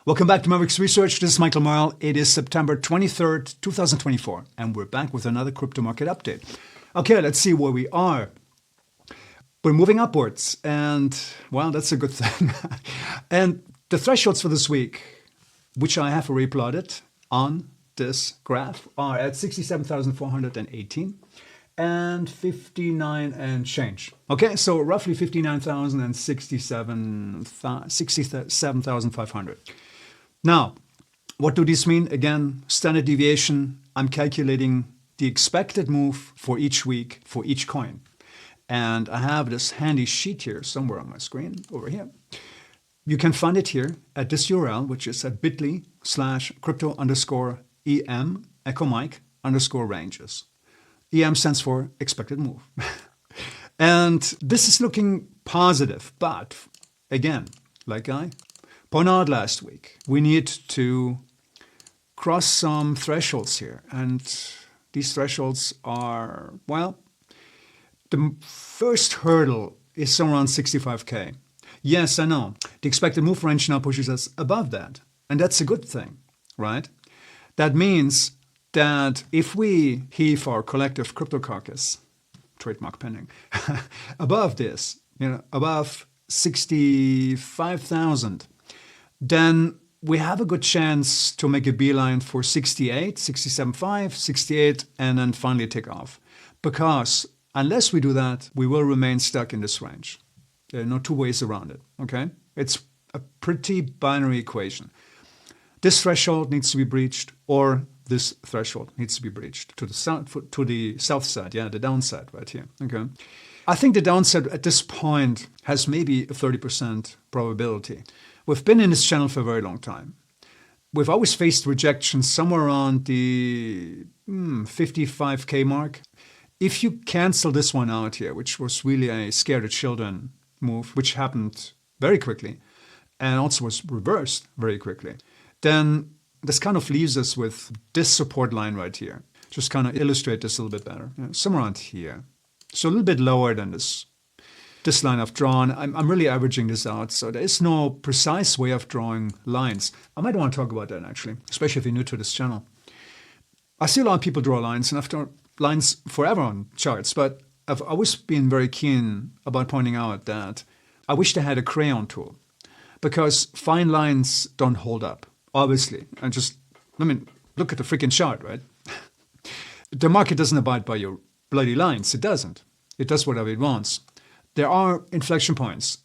Welcome back to Mavericks Research. This is Michael Morrell. It is September 23rd, 2024, and we're back with another crypto market update. Okay, let's see where we are. We're moving upwards, and well, that's a good thing. And the thresholds for this week, which I have already plotted on this graph, are at 67,418 and 59 and change. Okay, so roughly 59,000 and 67,500. Now, what do these mean? Again, standard deviation. I'm calculating the expected move for each week for each coin. And I have this handy sheet here somewhere on my screen over here. You can find it here at this URL, which is at bit.ly/crypto_EM echo Mike _ranges. EM stands for expected move. And this is looking positive, but again, like I pointed out last week, we need to cross some thresholds here. And these thresholds are, well, the first hurdle is somewhere around 65K. Yes, I know. The expected move range now pushes us above that. And that's a good thing, right? That means that if we heave our collective crypto carcass, trademark pending, above this, above 65,000, then we have a good chance to make a beeline for 68, 67.5, 68, and then finally take off. Because unless we do that, we will remain stuck in this range. There are no two ways around it, okay? It's a pretty binary equation. This threshold needs to be breached, or this threshold needs to be breached to the south side, yeah, the downside right here, okay? I think the downside at this point has maybe a 30% probability. We've been in this channel for a very long time. We've always faced rejection somewhere around the 55K mark. If you cancel this one out here, which was really a scared of children move, which happened very quickly and also was reversed very quickly, then this kind of leaves us with this support line right here. Just kind of illustrate this a little bit better. Somewhere around here. So a little bit lower than this line I've drawn. I'm really averaging this out, so there is no precise way of drawing lines. I might want to talk about that actually, especially if you're new to this channel. I see a lot of people draw lines, and I've drawn lines forever on charts, but I've always been very keen about pointing out that I wish they had a crayon tool, because fine lines don't hold up, obviously. And look at the freaking chart, right? The market doesn't abide by your bloody lines. It doesn't. It does whatever it wants. There are inflection points,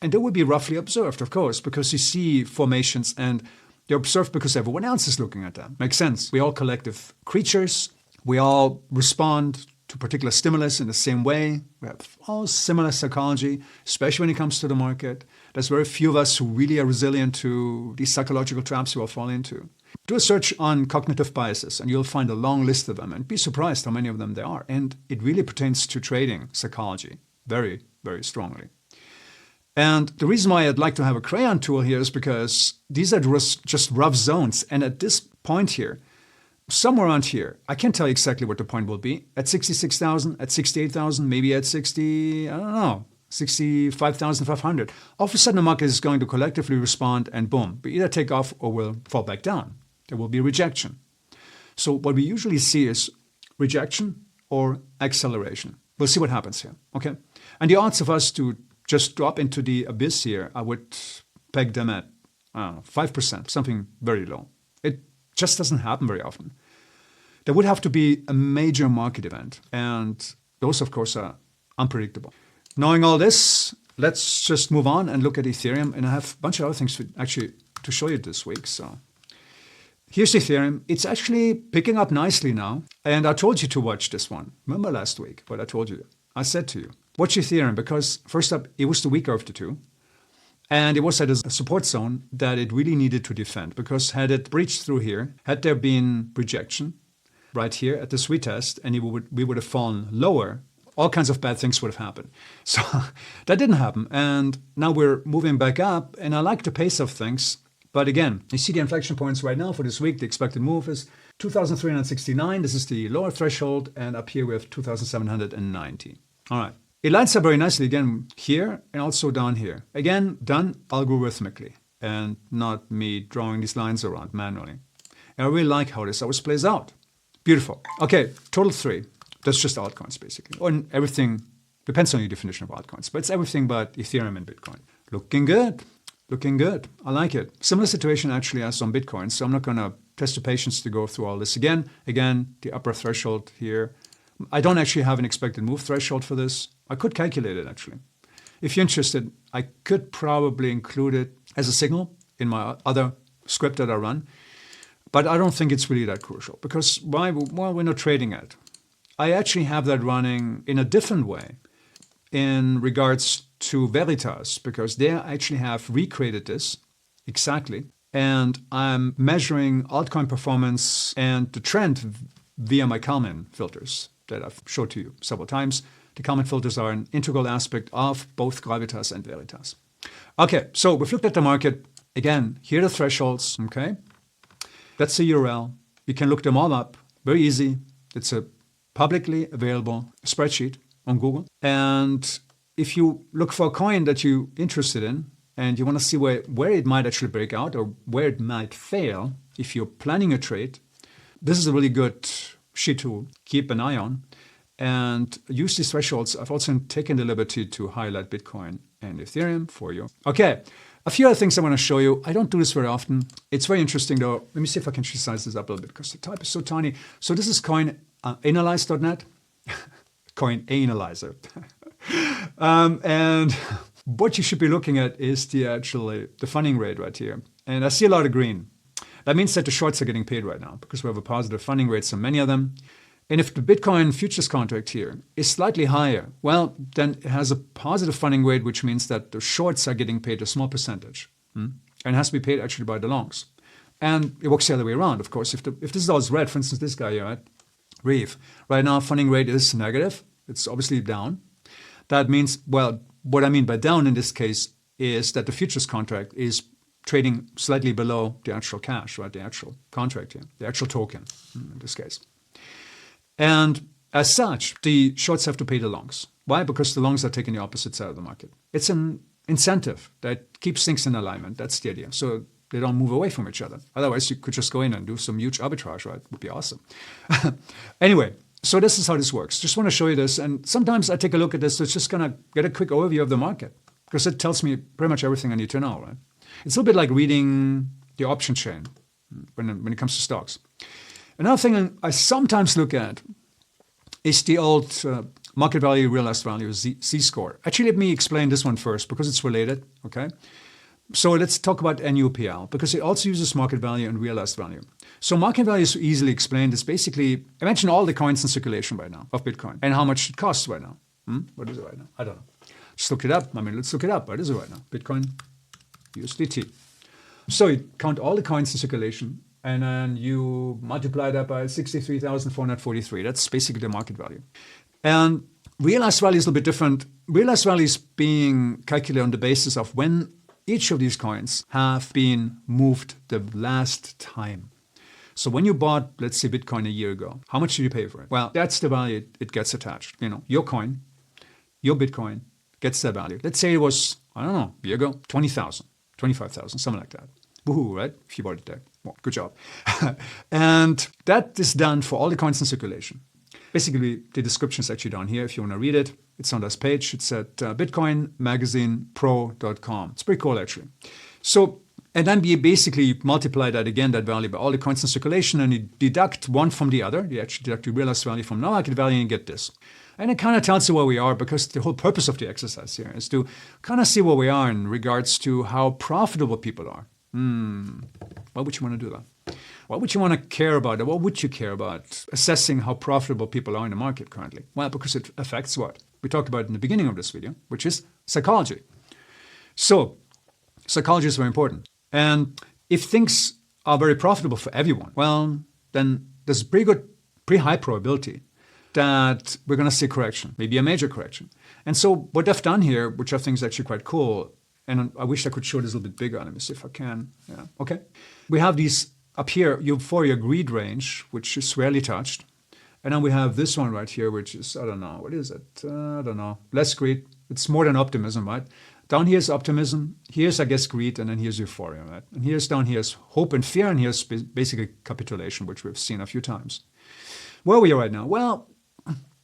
and they will be roughly observed, of course, because you see formations, and they're observed because everyone else is looking at them. Makes sense. We're all collective creatures. We all respond to particular stimulus in the same way. We have all similar psychology, especially when it comes to the market. There's very few of us who really are resilient to these psychological traps we all fall into. Do a search on cognitive biases, and you'll find a long list of them, and be surprised how many of them there are. And it really pertains to trading psychology very, very strongly. And the reason why I'd like to have a crayon tool here is because these are just rough zones. And at this point here, somewhere around here, I can't tell you exactly what the point will be. At 66,000, at 68,000, maybe at 65,500. All of a sudden, the market is going to collectively respond, and boom, we either take off or will fall back down. There will be rejection. So what we usually see is rejection or acceleration. We'll see what happens here, okay? And the odds of us to just drop into the abyss here, I would peg them at, 5%, something very low. It just doesn't happen very often. There would have to be a major market event, and those, of course, are unpredictable. Knowing all this, let's just move on and look at Ethereum, and I have a bunch of other things to show you this week. So here's Ethereum. It's actually picking up nicely now, and I told you to watch this one. Remember last week what I told you? I said to you, watch Ethereum, because first up, it was the weaker of the two. And it was at a support zone that it really needed to defend, because had it breached through here, had there been rejection right here at this retest, and we would have fallen lower, all kinds of bad things would have happened. So that didn't happen. And now we're moving back up, and I like the pace of things. But again, you see the inflection points right now for this week. The expected move is 2,369. This is the lower threshold. And up here we have 2,790. All right. It lines up very nicely again here and also down here. Again, done algorithmically. and not me drawing these lines around manually. And I really like how this always plays out. Beautiful. Okay, total 3. That's just altcoins, basically. Or everything, depends on your definition of altcoins, but it's everything but Ethereum and Bitcoin. Looking good. Looking good. I like it. Similar situation actually as on Bitcoin, so I'm not going to test the patience to go through all this again. Again, the upper threshold here. I don't actually have an expected move threshold for this. I could calculate it actually. If you're interested, I could probably include it as a signal in my other script that I run. But I don't think it's really that crucial because why? Well, we're not trading it. I actually have that running in a different way in regards to Veritas because they actually have recreated this exactly. And I'm measuring altcoin performance and the trend via my Kalman filters that I've showed to you several times. The Kalman filters are an integral aspect of both Gravitas and Veritas. Okay, so we've looked at the market. Again, here are the thresholds, okay? That's the URL. You can look them all up. Very easy. It's a publicly available spreadsheet on Google. And if you look for a coin that you're interested in and you want to see where it might actually break out or where it might fail, if you're planning a trade, this is a really good sheet to keep an eye on and use these thresholds. I've also taken the liberty to highlight Bitcoin and Ethereum for you. Okay, a few other things I want to show you. I don't do this very often. It's very interesting though. Let me see if I can size this up a little bit because the type is so tiny. So this is coinanalyze.net, coin analyzer. And what you should be looking at is the funding rate right here. And I see a lot of green. That means that the shorts are getting paid right now because we have a positive funding rate, so many of them. And if the Bitcoin futures contract here is slightly higher, well, then it has a positive funding rate, which means that the shorts are getting paid a small percentage. And it has to be paid actually by the longs. And it works the other way around, of course. If this is all red, for instance, this guy here, right? Reef. Right now, funding rate is negative. It's obviously down. That means, well, what I mean by down in this case is that the futures contract is trading slightly below the actual cash, right? The actual contract here, the actual token in this case. And as such, the shorts have to pay the longs. Why? Because the longs are taking the opposite side of the market. It's an incentive that keeps things in alignment. That's the idea. So they don't move away from each other. Otherwise, you could just go in and do some huge arbitrage, right? Would be awesome. Anyway, so this is how this works. Just want to show you this. And sometimes I take a look at this. So it's just going to get a quick overview of the market because it tells me pretty much everything I need to know, right? It's a little bit like reading the option chain when it comes to stocks. Another thing I sometimes look at is the old market value, realized value, Z-score. Actually, let me explain this one first because it's related, okay? So let's talk about NUPL because it also uses market value and realized value. So market value is easily explained. It's basically, I mentioned all the coins in circulation right now of Bitcoin and how much it costs right now. What is it right now? I don't know. Just look it up. Let's look it up. What is it right now? Bitcoin USDT. So you count all the coins in circulation and then you multiply that by 63,443. That's basically the market value. And realized value is a little bit different. Realized value is being calculated on the basis of when each of these coins have been moved the last time. So when you bought, let's say, Bitcoin a year ago, how much did you pay for it? Well, that's the value it gets attached. Your coin, your Bitcoin gets that value. Let's say it was, I don't know, a year ago, 20,000, 25,000, something like that. Woohoo, right? If you bought it there. Well, good job. And that is done for all the coins in circulation. Basically, the description is actually down here. If you want to read it, it's on this page. It's at bitcoinmagazinepro.com. It's pretty cool, actually. So, and then you basically multiply that again, that value by all the coins in circulation, and you deduct one from the other. You actually deduct the realized value from the market value and you get this. And it kind of tells you where we are because the whole purpose of the exercise here is to kind of see where we are in regards to how profitable people are. Why would you want to do that? Why would you want to care about it? What would you care about assessing how profitable people are in the market currently? Well, because it affects what we talked about in the beginning of this video, which is psychology. So psychology is very important. And if things are very profitable for everyone, well, then there's a pretty high probability that we're going to see a correction, maybe a major correction. And so what I've done here, which I think is actually quite cool, and I wish I could show this a little bit bigger. Let me see if I can. Yeah, okay. We have these up here, euphoria greed range, which is rarely touched. And then we have this one right here, which is, I don't know, what is it? I don't know. Less greed. It's more than optimism, right? Down here is optimism. Here's, I guess, greed, and then here's euphoria, right? And down here's hope and fear, and here's basically capitulation, which we've seen a few times. Where are we right now? Well,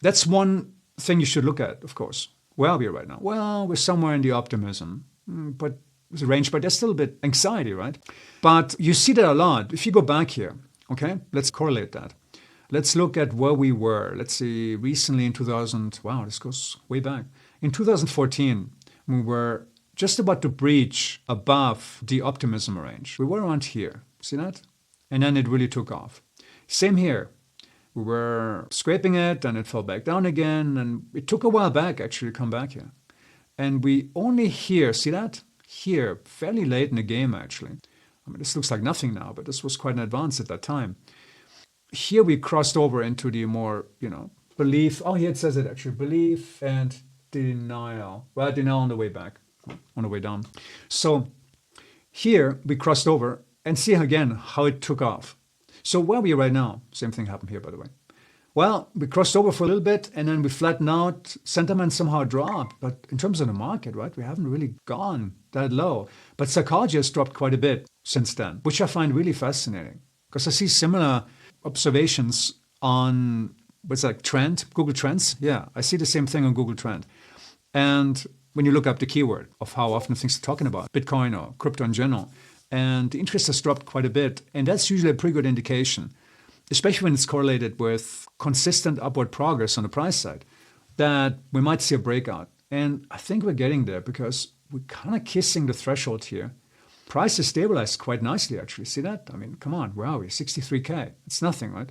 that's one thing you should look at, of course. Where are we right now? Well, we're somewhere in the optimism, but it's a range, but there's still a bit anxiety, right? But you see that a lot. If you go back here, okay, let's correlate that. Let's look at where we were. Let's see, recently in 2000, wow, this goes way back. In 2014, we were just about to breach above the optimism range. We were around here, see that? And then it really took off. Same here. We were scraping it and it fell back down again. And it took a while back actually to come back here. And we only here, see that? Here, fairly late in the game actually. I mean, this looks like nothing now, but this was quite an advance at that time. Here we crossed over into the more, belief. Oh, here it says it actually. Belief and denial. Well, denial on the way back, on the way down. So here we crossed over and see again how it took off. So where are we right now? Same thing happened here, by the way. Well, we crossed over for a little bit and then we flattened out. Sentiment somehow dropped. But in terms of the market, right, we haven't really gone that low. But psychology has dropped quite a bit since then, which I find really fascinating because I see similar observations on what's that, Trend, Google Trends. Yeah, I see the same thing on Google Trend. And when you look up the keyword of how often things are talking about Bitcoin or crypto in general, and the interest has dropped quite a bit. And that's usually a pretty good indication, especially when it's correlated with consistent upward progress on the price side, that we might see a breakout. And I think we're getting there because we're kind of kissing the threshold here. Price has stabilized quite nicely, actually. See that? I mean, come on, where are we? 63K. It's nothing, right?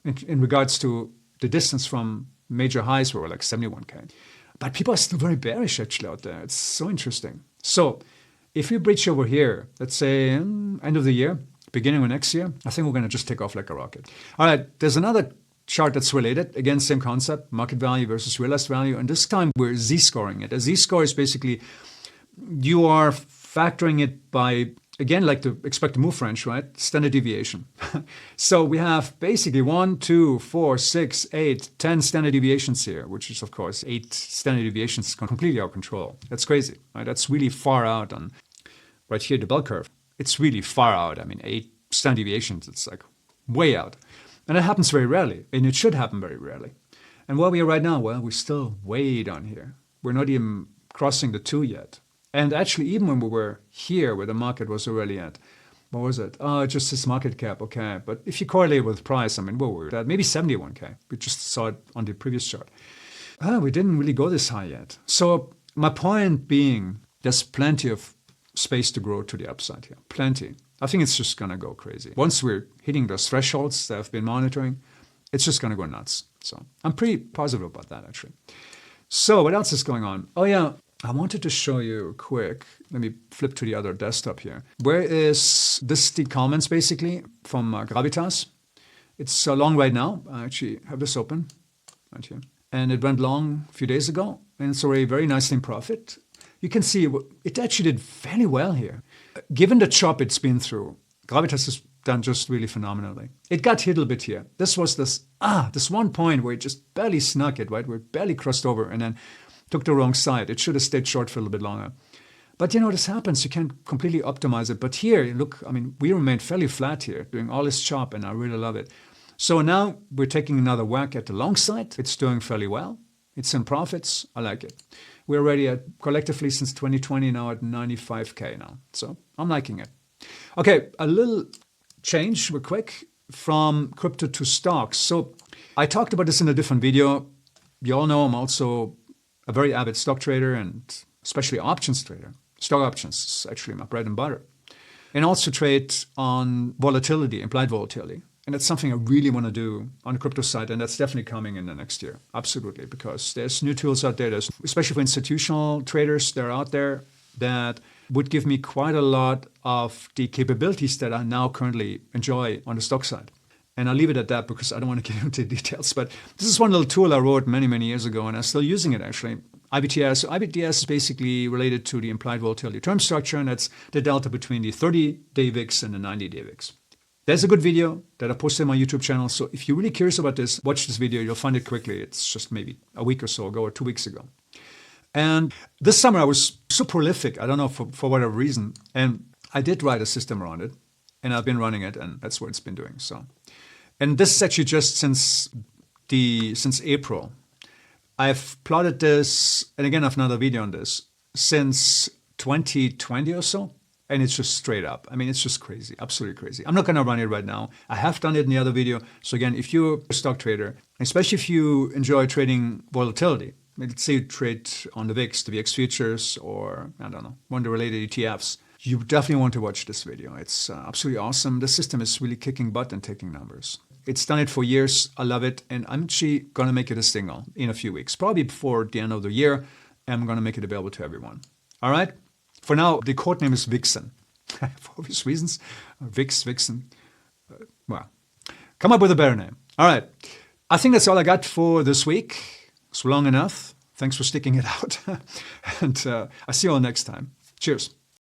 In regards to the distance from major highs, we were like 71K. But people are still very bearish, actually, out there. It's so interesting. So if we breach over here, let's say end of the year, beginning of next year, I think we're going to just take off like a rocket. All right, there's another chart that's related. Again, same concept, market value versus realized value. And this time we're Z-scoring it. A Z-score is basically you are factoring it by, again, like the expected move range, right? Standard deviation. So we have basically 1, 2, 4, 6, 8, 10 standard deviations here, which is, of course, 8 standard deviations completely out of control. That's crazy, right? That's really far out on, right here, the bell curve. It's really far out. I mean, 8 standard deviations, it's like way out. And it happens very rarely, and it should happen very rarely. And where we are right now, well, we're still way down here. We're not even crossing the 2 yet. And actually, even when we were here, where the market was already at, what was it? Oh, just this market cap, okay. But if you correlate with price, I mean, what were we at? Maybe 71K. We just saw it on the previous chart. We didn't really go this high yet. So my point being, there's plenty of space to grow to the upside here. Plenty. I think it's just going to go crazy. Once we're hitting those thresholds that I've been monitoring, it's just going to go nuts. So I'm pretty positive about that, actually. So what else is going on? Oh, yeah. I wanted to show you quick. Let me flip to the other desktop here. Where is this? The comments basically from Gravitas. It's long right now. I actually have this open right here. And it went long a few days ago. And it's already very nicely in profit. You can see it actually did fairly well here. Given the chop it's been through, Gravitas has done just really phenomenally. It got hit a little bit here. This was this one point where it just barely snuck it, right? Where it barely crossed over and then took the wrong side. It should have stayed short for a little bit longer. But this happens. You can't completely optimize it. But here, look, I mean, we remained fairly flat here, doing all this chop, and I really love it. So now we're taking another whack at the long side. It's doing fairly well. It's in profits. I like it. We're already at, collectively since 2020, now at 95K now. So I'm liking it. Okay, a little change real quick from crypto to stocks. So I talked about this in a different video. You all know I'm also a very avid stock trader and especially options trader. Stock options is actually my bread and butter. And also trade on volatility, implied volatility. And that's something I really want to do on the crypto side. And that's definitely coming in the next year. Absolutely. Because there's new tools out there, especially for institutional traders that are out there that would give me quite a lot of the capabilities that I now currently enjoy on the stock side. And I'll leave it at that because I don't want to get into details. But this is one little tool I wrote many, many years ago, and I'm still using it, actually. IBTS. So IBTS is basically related to the implied volatility term structure, and that's the delta between the 30-day VIX and the 90-day VIX. There's a good video that I posted on my YouTube channel. So if you're really curious about this, watch this video. You'll find it quickly. It's just maybe a week or so ago or 2 weeks ago. And this summer I was so prolific, I don't know for whatever reason, and I did write a system around it, and I've been running it, and that's what it's been doing. So, and this is actually just since April. I've plotted this, and again, I have another video on this, since 2020 or so, and it's just straight up. I mean, it's just crazy, absolutely crazy. I'm not going to run it right now. I have done it in the other video. So again, if you're a stock trader, especially if you enjoy trading volatility, let's say you trade on the VIX, the VX futures, or I don't know, one of the related ETFs, you definitely want to watch this video. It's absolutely awesome. The system is really kicking butt and taking numbers. It's done it for years. I love it. And I'm actually going to make it a single in a few weeks, probably before the end of the year. I'm going to make it available to everyone. All right. For now, the code name is VIXEN. For obvious reasons. VIXEN. Well, come up with a better name. All right. I think that's all I got for this week. It's long enough. Thanks for sticking it out. And I'll see you all next time. Cheers.